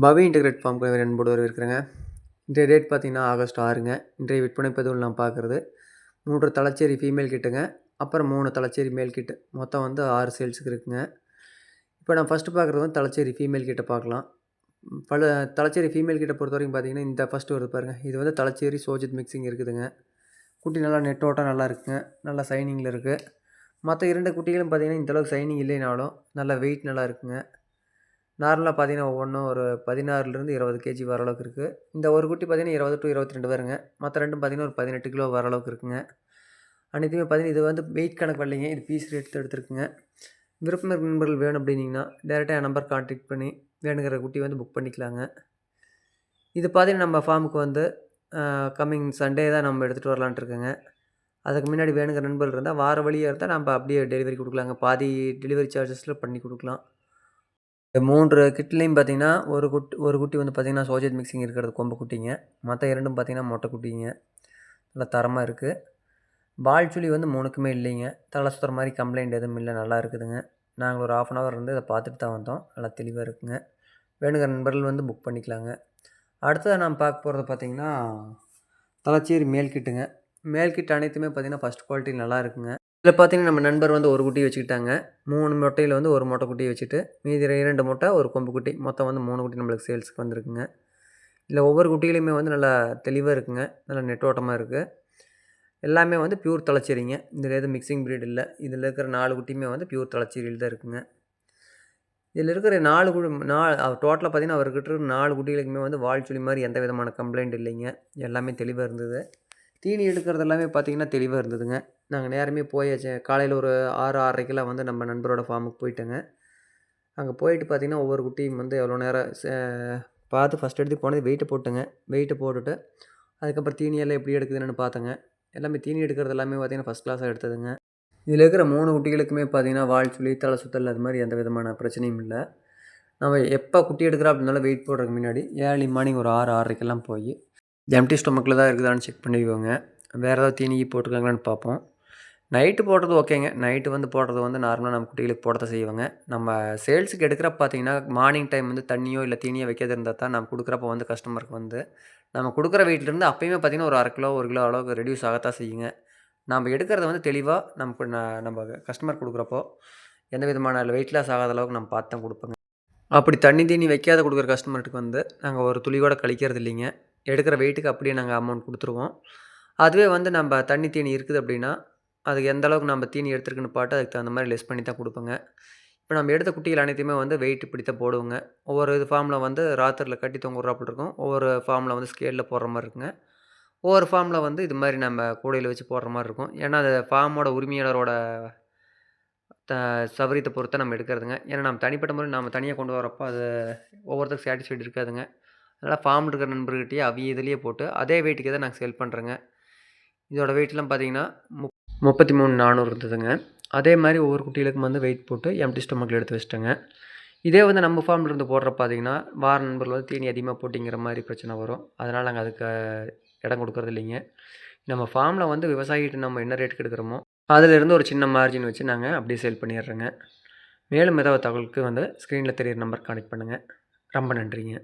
பவி integrate ஃபார்முக்கு அன்போடு வரவேற்கிறேங்க. இன்றைய டேட் பார்த்தீங்கன்னா ஆகஸ்ட் 6ங்க. இன்றைய விற்பனை பதிவில் நான் பார்க்குறது 3 தலச்சேரி ஃபீமேல் கிட்டுங்க, அப்புறம் 3 தலச்சேரி மேல் கிட்டு, மொத்தம் வந்து 6 சேல்ஸுக்கு இருக்குங்க. இப்போ நான் ஃபஸ்ட்டு பார்க்குறது வந்து தலச்சேரி ஃபீமேல் கிட்ட பார்க்கலாம். தலச்சேரி ஃபீமேல் கிட்ட பொறுத்த வரைக்கும் பார்த்தீங்கன்னா இந்த ஃபஸ்ட்டு வருது பாருங்கள், இது வந்து தலச்சேரி சோஜித் மிக்சிங் இருக்குதுங்க. குட்டி நல்லா நெட்டோட்டம் நல்லா இருக்குங்க, நல்லா சைனிங்கில் இருக்குது. மற்ற 2 குட்டிகளும் பார்த்தீங்கன்னா இந்தளவுக்கு சைனிங் இல்லைனாலும் நல்லா வெயிட் நல்லா இருக்குங்க. நார்மலாக பார்த்தீங்கன்னா ஒவ்வொன்றும் ஒரு 16லேருந்து 20 கேஜி வர அளவுக்கு இருக்குது. இந்த ஒரு குட்டி பார்த்தீங்கன்னா 20 to 22 வருங்க. மற்ற ரெண்டும் பார்த்தீங்கன்னா ஒரு 18 கிலோ வர அளவுக்கு இருக்குங்க. அனைத்துமே பார்த்தீங்கன்னா இது வந்து வெயிட் கணக்கு வரலைங்க, இது பீஸ் ரேட் எடுத்துருக்குங்க. விருப்பம் இருக்கிற நண்பர்கள் வேணும் அப்படின்னிங்கன்னா டேரெக்டாக என் நம்பர் கான்டாக்ட் பண்ணி வேணுங்கிற குட்டி வந்து புக் பண்ணிக்கலாங்க. இது பார்த்தீங்கன்னா நம்ம ஃபார்முக்கு வந்து கம்மிங் சண்டே தான் நம்ம எடுத்துகிட்டு வரலான்ட்டு இருக்கேங்க. அதுக்கு முன்னாடி வேணுங்கிற நண்பர்கள் இருந்தால் வார வழியாக இருந்தால் நம்ம அப்படியே டெலிவரி கொடுக்கலாங்க. பாதி டெலிவரி சார்ஜஸில் பண்ணி கொடுக்கலாம். இந்த 3 கிட்லேயும் பார்த்தீங்கன்னா ஒரு குட்டி வந்து பார்த்தீங்கன்னா சோஜித் மிக்சிங் இருக்கிறது கொம்பு குட்டிங்க. மற்ற 2ம் பார்த்தீங்கன்னா மொட்டை குட்டிங்க. நல்லா தரமாக இருக்குது. பால் சுழி வந்து 3க்குமே இல்லைங்க. தலை சுற்றுற மாதிரி கம்ப்ளைண்ட் எதுவும் இல்லை, நல்லா இருக்குதுங்க. நாங்கள் ஒரு 1/2 hour இருந்து இதை பார்த்துட்டு தான் வந்தோம். நல்லா தெளிவாக இருக்குங்க. வேணுங்கிற நண்பர்கள் வந்து புக் பண்ணிக்கலாங்க. அடுத்ததாக நான் பார்க்க போகிறது பார்த்தீங்கன்னா தலச்சேரி மேல் கிட்டுங்க. மேல் கிட் அனைத்துமே பார்த்தீங்கன்னா ஃபஸ்ட் குவாலிட்டி நல்லா இருக்குங்க. இதில் பார்த்தீங்கன்னா நம்ம நண்பர் வந்து ஒரு குட்டி வச்சுக்கிட்டாங்க. 3 மொட்டையில் வந்து ஒரு மொட்டை குட்டியை வச்சுட்டு மீதி 2 மொட்டை ஒரு கொம்பு குட்டி, மொத்தம் வந்து 3 குட்டி நம்மளுக்கு சேல்ஸுக்கு வந்திருக்குங்க. இதில் ஒவ்வொரு குட்டிகளையுமே வந்து நல்லா தெளிவாக இருக்குங்க, நல்லா நெட்டோட்டமாக இருக்குது. எல்லாமே வந்து பியூர் தலச்சேரிங்க. இதில் எதுவும் மிக்சிங் ப்ரீட் இல்லை. இதில் இருக்கிற 4 குட்டியுமே வந்து பியூர் தலச்சேரியில் தான் இருக்குங்க. இதில் இருக்கிற 4 டோட்டலாக பார்த்தீங்கன்னா அவர்கிட்ட இருக்கிற 4 குட்டிகளுக்குமே வந்து வால் சுழி மாதிரி எந்த விதமான கம்ப்ளைண்ட் இல்லைங்க. எல்லாமே தெளிவாக இருந்தது. தீனி எடுக்கிறது எல்லாமே பார்த்திங்கன்னா தெளிவாக இருந்ததுங்க. நாங்கள் நேரமே போயாச்சு. காலையில் ஒரு 6, 6:30க்கெல்லாம் வந்து நம்ம நண்பரோட ஃபார்முக்கு போயிட்டேங்க. அங்கே போயிட்டு பார்த்திங்கன்னா ஒவ்வொரு குட்டியும் வந்து எவ்வளோ நேரம் பார்த்து ஃபஸ்ட் எடுத்து போனது வெயிட்டை போட்டுங்க. வெயிட்டை போட்டுட்டு அதுக்கப்புறம் தீனியெல்லாம் எப்படி எடுக்குதுன்னு பார்த்தேங்க. எல்லாமே தீனி எடுக்கிறது எல்லாமே பார்த்திங்கன்னா ஃபஸ்ட் கிளாஸாக எடுத்ததுங்க. இதில் இருக்கிற 3 குட்டிகளுக்குமே பார்த்திங்கன்னா வால் சுழி, தலை சுத்தல் அது மாதிரி எந்த விதமான பிரச்சனையும் இல்லை. நம்ம எப்போ குட்டி எடுக்கிறோம் அப்படின்னாலும் வெயிட் போடுறதுக்கு முன்னாடி ஏர்லி மார்னிங் ஒரு 6, 6:30க்கெல்லாம் போய் எம்டி ஸ்டொமக்கில் தான் இருக்குதான்னு செக் பண்ணிக்கோங்க. வேறு ஏதாவது தீனி போட்டிருக்காங்களான்னு பார்ப்போம். நைட்டு போடுறது ஓகேங்க. நைட்டு வந்து போடுறது வந்து நார்மலாக நம்ம குட்டிகளுக்கு போடத்தான் செய்வாங்க. நம்ம சேல்ஸுக்கு எடுக்கிறப்ப பார்த்தீங்கன்னா மார்னிங் டைம் வந்து தண்ணியோ இல்லை தீனியோ வைக்காத இருந்தால் தான் நம்ம கொடுக்குறப்ப வந்து கஸ்டமருக்கு வந்து நம்ம கொடுக்குற வெயிட்லேருந்து அப்போயுமே பார்த்தீங்கன்னா ஒரு 1/2 கிலோ 1 கிலோ அளவுக்கு ரெடியூஸ் ஆகத்தான் செய்யுங்க. நம்ம எடுக்கிறத வந்து தெளிவாக நம்ம கஸ்டமர் கொடுக்குறப்போ எந்த விதமான வெயிட் லாஸ் ஆகாத அளவுக்கு நம்ம பார்த்து தான் கொடுப்போங்க. அப்படி தண்ணி தீனி வைக்காத கொடுக்குற கஸ்டமருக்கு வந்து நாங்கள் ஒரு துளி கூட கழிக்கிறது இல்லைங்க. எடுக்கிற வெயிட்டுக்கு அப்படியே நாங்கள் அமௌண்ட் கொடுத்துருவோம். அதுவே வந்து நம்ம தண்ணி தீனி இருக்குது அப்படின்னா அதுக்கு எந்த அளவுக்கு நம்ம தீனி எடுத்துருக்குன்னு பாட்டு அதுக்கு தகுந்த மாதிரி லெஸ் பண்ணி தான் கொடுப்போங்க. இப்போ நம்ம எடுத்த குட்டிகள் அனைத்தையுமே வந்து வெயிட் இப்படி தான் போடுவோங்க. ஒவ்வொரு ஃபார்மில் வந்து ராத்திரியில் கட்டி தொங்க விட்றாப்புல இருக்கும். ஒவ்வொரு ஃபார்மில் வந்து ஸ்கேலில் போடுற மாதிரி இருக்குங்க. ஒவ்வொரு ஃபார்மில் வந்து இது மாதிரி நம்ம கூடையில் வச்சு போடுற மாதிரி இருக்கும். ஏன்னா அது ஃபார்மோட உரிமையாளரோட சௌகரியத்தை பொறுத்து நம்ம எடுக்கிறதுங்க. ஏன்னா நம்ம தனிப்பட்ட முறை நம்ம தனியாக கொண்டு வரப்போ அது ஒவ்வொருத்தருக்கு சாட்டிஸ்ஃபைடு இருக்காதுங்க. அதனால் ஃபார்மில் இருக்கிற நண்பர்கிட்டயே இதிலேயே போட்டு அதே வெயிட்டுக்கு தான் நாங்கள் சேல் பண்ணுறேங்க. இதோட வெயிட்லாம் பார்த்தீங்கன்னா 33,400 இருந்ததுங்க. அதே மாதிரி ஒவ்வொரு குட்டிகளுக்கும் வந்து வெயிட் போட்டு எம்டி ஸ்டொமக்கில் எடுத்து வச்சுட்டேங்க. இதே வந்து நம்ம ஃபார்மில் இருந்து போடுற பார்த்தீங்கன்னா வார நண்பர்கள் வந்து தீனி அதிகமாக போட்டிங்கிற மாதிரி பிரச்சனை வரும். அதனால் நாங்கள் அதுக்கு இடம் கொடுக்குறது இல்லைங்க. நம்ம ஃபார்மில் வந்து விவசாயிகிட்ட நம்ம என்ன ரேட்டுக்கு எடுக்கிறோமோ அதிலிருந்து ஒரு சின்ன மார்ஜின் வச்சு நாங்கள் அப்படியே சேல் பண்ணிடுறோங்க. மேலும் ஏதாவது தகவலுக்கு வந்து ஸ்க்ரீனில் தெரியிற நம்பர் கான்டெக்ட் பண்ணுங்கள். ரொம்ப நன்றிங்க.